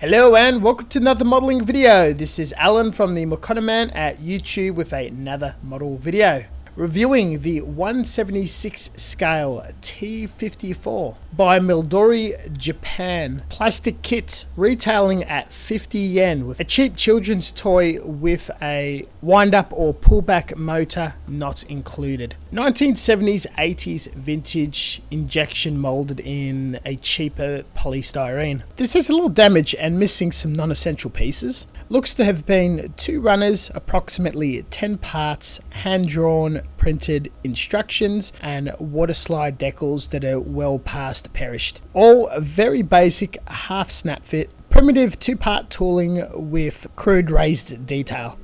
Hello and welcome to another modeling video. This is Alan from the Mokoto Man at YouTube with another model video. Reviewing the 176 scale T-54 by Midori, Japan. Plastic kit retailing at 50 yen with a cheap children's toy with a wind-up or pullback motor not included. 1970s, 80s vintage injection molded in a cheaper polystyrene. This has a little damage and missing some non-essential pieces. Looks to have been 2 runners, approximately 10 parts, hand-drawn, printed instructions, and water slide decals that are well past perished. All very basic half snap fit, primitive 2-part tooling with crude raised detail.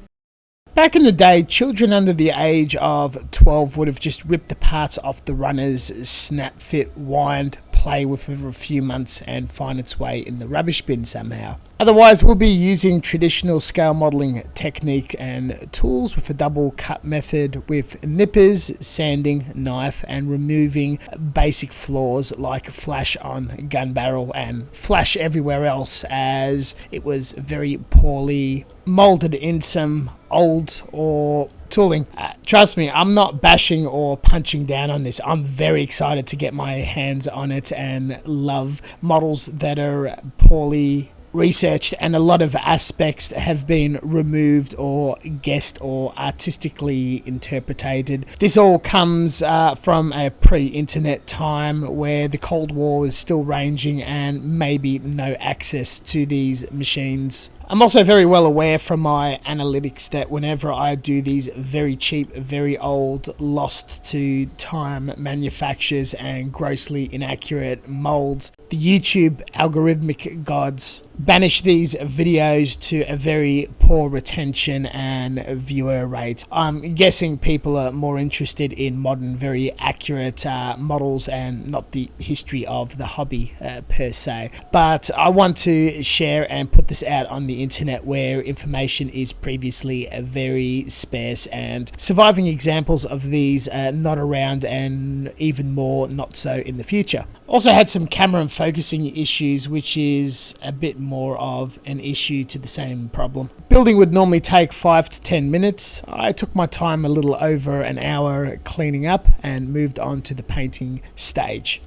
Back in the day, children under the age of 12 would have just ripped the parts off the runner's snap fit, wind, play with it for a few months and find its way in the rubbish bin somehow. Otherwise, we'll be using traditional scale modeling technique and tools with a double cut method with nippers, sanding, knife, and removing basic flaws like flash on gun barrel and flash everywhere else, as it was very poorly molded in some old or tooling. Trust me, I'm not bashing or punching down on this. I'm very excited to get my hands on it and love models that are poorly researched, and a lot of aspects have been removed or guessed or artistically interpreted. This all comes from a pre-internet time where the Cold War was still raging and maybe no access to these machines. I'm also very well aware from my analytics that whenever I do these very cheap, very old, lost to time manufacturers and grossly inaccurate molds, the YouTube algorithmic gods banish these videos to a very poor retention and viewer rate. I'm guessing people are more interested in modern, very accurate models and not the history of the hobby per se. But I want to share and put this out on the internet where information is previously very sparse, and surviving examples of these not around and even more not so in the future. Also had some camera and focusing issues, which is a bit more of an issue to the same problem. Building would normally take 5 to 10 minutes. I took my time a little over an hour cleaning up and moved on to the painting stage.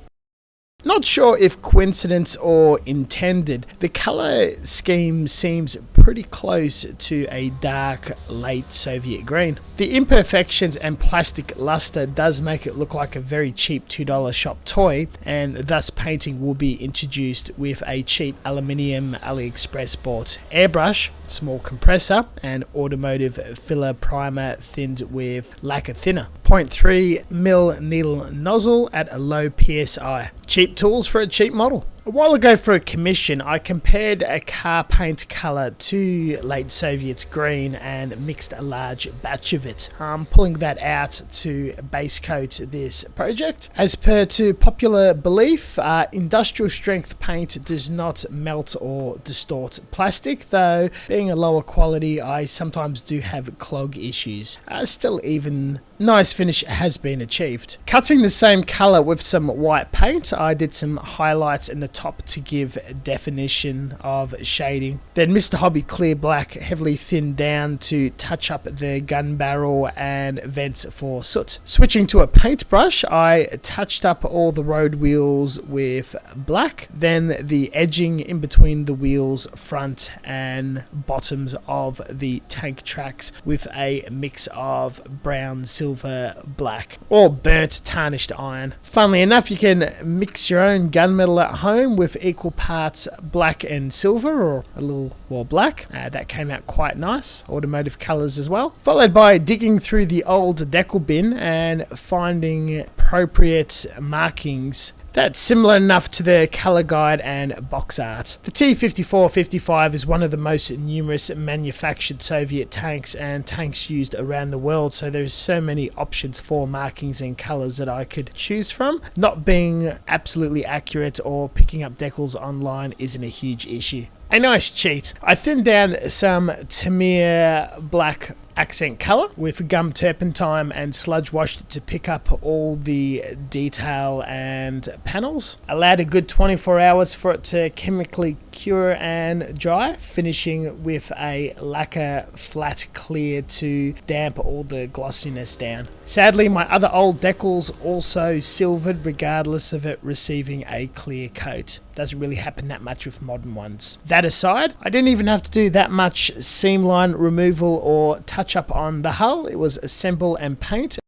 Not sure if coincidence or intended, the color scheme seems pretty close to a dark late Soviet green. The imperfections and plastic luster does make it look like a very cheap $2 shop toy, and thus painting will be introduced with a cheap aluminium AliExpress bought airbrush, small compressor, and automotive filler primer thinned with lacquer thinner. 0.3mm needle nozzle at a low PSI. Cheap tools for a cheap model. A while ago for a commission, I compared a car paint colour to late Soviet green and mixed a large batch of it. I'm pulling that out to base coat this project. As per to popular belief, industrial strength paint does not melt or distort plastic, though being a lower quality, I sometimes do have clog issues. Still, even nice finish has been achieved. Cutting the same colour with some white paint, I did some highlights in the top to give definition of shading. Then Mr. Hobby Clear Black heavily thinned down to touch up the gun barrel and vents for soot. Switching to a paintbrush, I touched up all the road wheels with black, then the edging in between the wheels, front and bottoms of the tank tracks with a mix of brown, silver, black, or burnt tarnished iron. Funnily enough, you can mix your own gunmetal at home with equal parts black and silver, or a little more black. That came out quite nice. Automotive colors as well. Followed by digging through the old decal bin and finding appropriate markings that's similar enough to the colour guide and box art. The T-54-55 is one of the most numerous manufactured Soviet tanks and tanks used around the world, so there's so many options for markings and colours that I could choose from. Not being absolutely accurate or picking up decals online isn't a huge issue. A nice cheat. I thinned down some Tamiya black accent color with gum turpentine and sludge washed it to pick up all the detail and panels. Allowed a good 24 hours for it to chemically cure and dry, finishing with a lacquer flat clear to damp all the glossiness down. Sadly, my other old decals also silvered regardless of it receiving a clear coat. Doesn't really happen that much with modern ones. That aside, I didn't even have to do that much seam line removal or touch up on the hull. It was assemble and paint,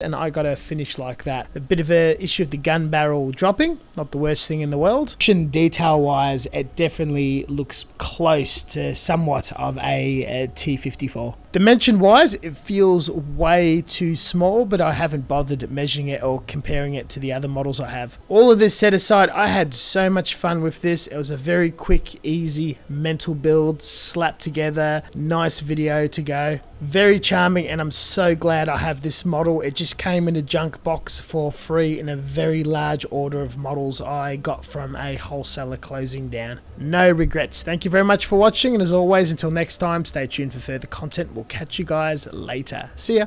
and I got a finish like that. A bit of a issue with the gun barrel dropping, not the worst thing in the world. Detail wise, it definitely looks close to somewhat of a T-54. Dimension wise, it feels way too small, but I haven't bothered measuring it or comparing it to the other models I have. All of this set aside, I had so much fun with this. It was a very quick, easy mental build, slapped together, nice video to go. Very charming, and I'm so glad I have this model. It just came in a junk box for free in a very large order of models I got from a wholesaler closing down. No regrets. Thank you very much for watching, and as always, until next time, stay tuned for further content. We'll catch you guys later. See ya.